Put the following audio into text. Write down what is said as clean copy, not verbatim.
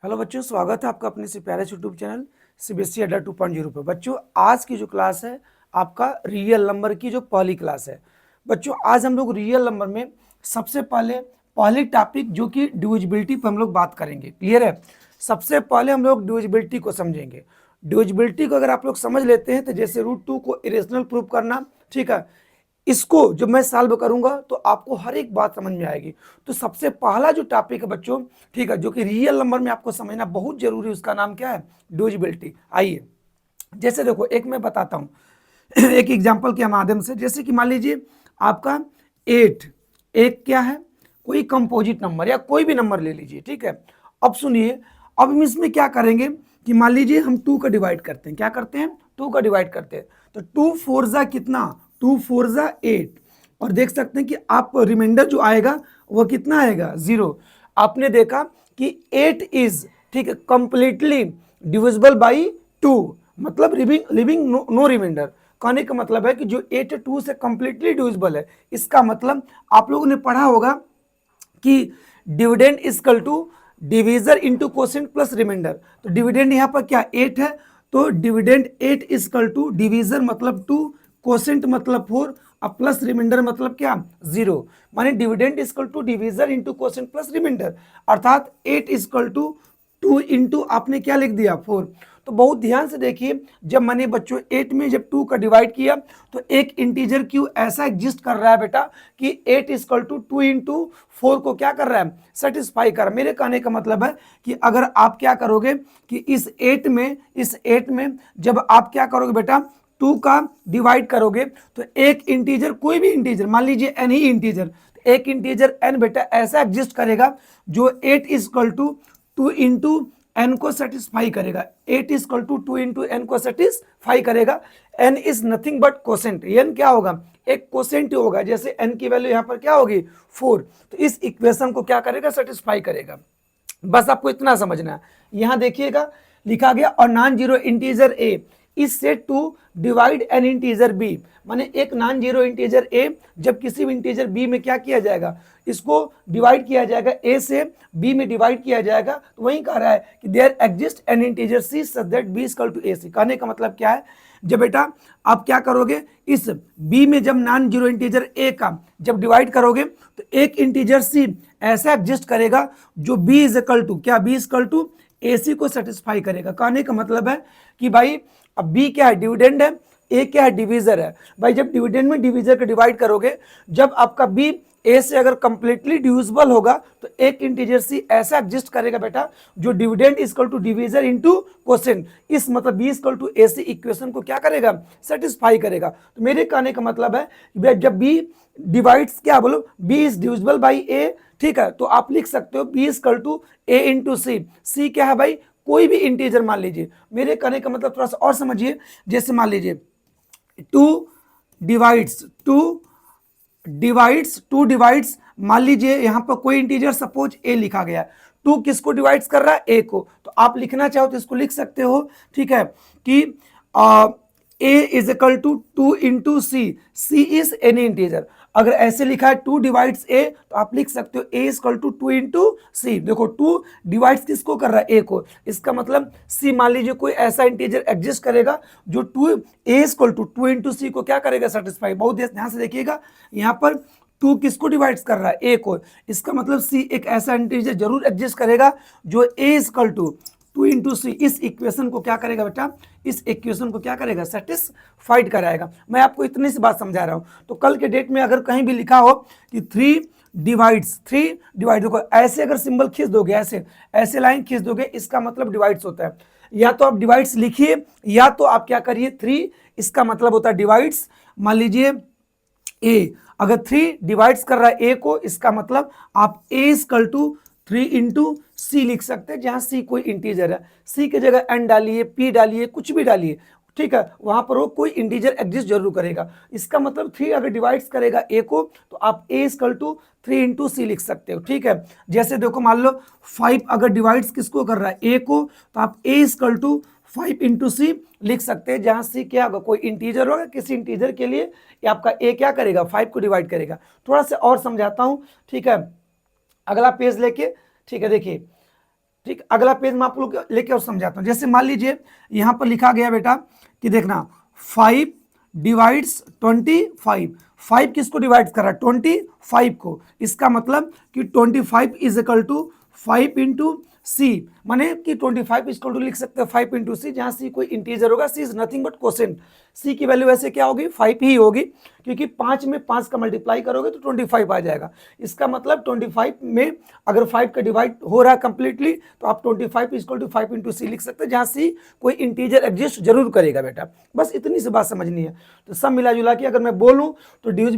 Hello बच्चों, स्वागत है आपका अपने से प्यारे यूट्यूब चैनल सीबीएसई अड्डा 2.0 पर। बच्चों, आज की जो क्लास है आपका रियल नंबर की जो पहली क्लास है। बच्चों, आज हम लोग रियल नंबर में सबसे पहली टॉपिक जो कि डिविजिबिलिटी पर हम लोग बात करेंगे। क्लियर है? सबसे पहले हम लोग डिविजिबिलिटी को समझेंगे। डिविजिबिलिटी को अगर आप लोग समझ लेते हैं तो जैसे √2 को इरेशनल प्रूव करना, ठीक है, इसको जब मैं सॉल्व करूंगा तो आपको हर एक बात समझ में आएगी। तो सबसे पहला जो टॉपिक है बच्चों, ठीक है, जो कि रियल नंबर में आपको समझना बहुत जरूरी है, उसका नाम क्या है? डिविजिबिलिटी। आइए, जैसे देखो, एक मैं बताता हूं एक एग्जांपल के माध्यम से। जैसे कि मान लीजिए आपका 8 एक क्या है, कोई कंपोजिट नंबर या कोई भी नंबर ले लीजिए, ठीक है। अब सुनिए, अब हम इसमें क्या करेंगे कि मान लीजिए हम 2 का डिवाइड करते हैं। क्या करते हैं? 2 का डिवाइड करते हैं। तो 2 4 जा कितना? 2 4 जा 8। और देख सकते हैं कि आप रिमाइंडर जो आएगा वो कितना आएगा? 0। आपने देखा कि 8 इज, ठीक है, कंप्लीटली डिविजिबल बाई 2, मतलब लिविंग नो रिमाइंडर। कहने का मतलब है कि जो 8 2 से कंप्लीटली डिविजिबल है। इसका मतलब आप लोगों ने पढ़ा होगा कि dividend equal to divisor into quotient plus reminder. तो डिविडेंड यहाँ पर क्या 8 है, तो डिविडेंड 8 इजकल टू डिविजर मतलब 2, कोसेंट मतलब 4, अब प्लस रिमाइंडर मतलब क्या? 0। माने dividend equal to divisor into quotient plus reminder, अर्थात 8 इजकल टू 2 इंटू आपने क्या लिख दिया? 4। तो बहुत ध्यान से देखिए, जब मैंने बच्चों 8 में जब 2 का डिवाइड किया तो एक इंटीजर क्यों ऐसा एग्जिस्ट कर रहा है बेटा कि 8 इजकल टू 2 इंटू 4 को क्या कर रहा है? सेटिस्फाई कर रहा है। मेरे कहने का मतलब है कि अगर आप क्या करोगे कि इस 8 में जब आप क्या करोगे बेटा, 2 का डिवाइड करोगे तो एक इंटीजर, कोई भी इंटीजर, मान लीजिए n ही इंटीजर, एक इंटीजर n बेटा ऐसा एग्जिस्ट करेगा जो 8 इजकल टू 2 इंटू एन को सेटिस्फाई करेगा। 8 इजकल टू 2 इंटू एन को सेटिस्फाई करेगा। N is nothing but quotient. N क्या होगा? एक कोसेंट होगा। जैसे एन की वैल्यू यहां पर क्या होगी? 4। तो इस इक्वेशन को क्या करेगा? सेटिस्फाई करेगा। बस आपको इतना समझना है। यहां देखिएगा लिखा गया और non zero integer A is set to divide an integer B. माने एक नॉन जीरो इंटीजर ए जब किसी भी इंटीजर बी में क्या किया जाएगा, इसको डिवाइड किया जाएगा, ए से बी में डिवाइड किया जाएगा, तो वही कह रहा है कि there exist an integer C such that B is equal to A C. कहने का मतलब क्या है? जब बेटा आप क्या करोगे, इस बी में जब नॉन जीरो इंटीजर ए का जब डिवाइड करोगे तो एक इंटीजर सी ऐसा एग्जिस्ट करेगा जो बी इज इक्वल टू क्या? B is equal to A सी को सेटिस्फाई करेगा। कहने का मतलब है कि भाई अब बी क्या है? डिविडेंड है। ए क्या है? डिवीजर है। भाई जब डिविडेंड में डिवीजर को डिवाइड करोगे, जब आपका बी ए से अगर कंप्लीटली डिविजिबल होगा तो एक इंटीजर सी ऐसा एग्जिस्ट करेगा बेटा जो dividend equal to divisor into quotient, इस मतलब B equal to A C equation को क्या करेगा? सेटिस्फाई करेगा। तो मेरे कहने का मतलब है कि जब बी डिवाइड्स, क्या बोलो, B is divisible by A, ठीक है, तो आप लिख सकते हो B equal to A into C. C क्या है भाई? कोई भी इंटीजर मान लीजिए। मेरे कहने का मतलब थोड़ा सा और समझिए। जैसे मान लीजिए 2 डिवाइड्स मान लीजिए यहां पर कोई इंटीजर सपोज ए लिखा गया। 2 किसको डिवाइड्स कर रहा है? ए को। तो आप लिखना चाहो तो इसको लिख सकते हो, ठीक है, कि A is equal to 2 into C. C is any integer. अगर ऐसे लिखा है 2 डिवाइड्स ए, तो आप लिख सकते हो ए इक्वल टू 2 इंटू सी। देखो 2 डिवाइड्स किसको कर रहा है? ए को। इसका मतलब सी, मान लीजिए कोई ऐसा इंटीजर एग्जिस्ट करेगा जो 2 ए इक्वल टू 2 इंटू सी को क्या करेगा? सेटिस्फाई। बहुत ध्यान से देखिएगा, यहाँ पर 2 किसको डिवाइड्स कर रहा है? ए को। इसका मतलब सी एक ऐसा इंटीजर जरूर एग्जिस्ट करेगा जो ए इक्वल टू 2 इंटू सी, इस इक्वेशन को क्या करेगा बेटा? इस इक्वेशन को क्या करेगा? सेटिस्फाइड कराएगा। मैं आपको इतनी सी बात समझा रहा हूं। तो कल के डेट में अगर कहीं भी लिखा हो कि 3 डिवाइड, देखो ऐसे अगर सिंबल खींच दोगे, ऐसे लाइन खींच दोगे, इसका मतलब डिवाइड्स होता है। या तो आप डिवाइड्स लिखिए या तो आप क्या करिए 3, इसका मतलब होता है डिवाइड्स। मान लीजिए ए, अगर 3 डिवाइड्स कर रहा है ए को, इसका मतलब आप ए इक्वल टू 3 इंटू सी लिख सकते हैं, जहां सी कोई इंटीजर है। सी की जगह एन डालिए, पी डालिए, कुछ भी डालिए, ठीक है, वहां पर वो कोई इंटीजर एग्जिस्ट जरूर करेगा। इसका मतलब 3 अगर डिवाइड्स करेगा ए को, तो आप ए इक्वल टू 3 इंटू सी लिख सकते हो, ठीक है। जैसे देखो मान लो 5 अगर डिवाइड्स किसको कर रहा है? ए को, तो आप ए इक्वल टू 5 इंटू सी लिख सकते हैं, जहां सी क्या होगा? कोई इंटीजर होगा। किसी इंटीजर के लिए ये आपका ए क्या करेगा? 5 को डिवाइड करेगा। थोड़ा सा और समझाता हूं, ठीक है, अगला पेज लेके, ठीक है, देखिए ठीक, अगला पेज मैं आप लोग लेके और समझाता हूँ। जैसे मान लीजिए यहाँ पर लिखा गया बेटा कि देखना 5 डिवाइड्स 25, 5 किसको डिवाइड कर रहा है, 25 को। इसका मतलब कि 25 इज इक्वल टू 5 इंटू सी, माने कि 25 इक्वल टू लिख सकते हैं 5 इंटू सी, जहां सी कोई इंटीजर होगा, सी इज नथिंग बट क्वोशिएंट। सी की वैल्यू वैसे क्या होगी, 5 ही होगी, क्योंकि 5 में 5 का मल्टीप्लाई करोगे तो 25 आ जाएगा। इसका मतलब 25 में अगर 5 का डिवाइड हो रहा है कंप्लीटली, तो आप 25 इक्वल टू 5 इंटू सी लिख सकते हैं, जहां सी कोई इंटीजर एग्जिस्ट जरूर करेगा बेटा। बस इतनी सी बात समझनी है। तो सब मिला जुला के अगर मैं बोलूं तो डिविजिबल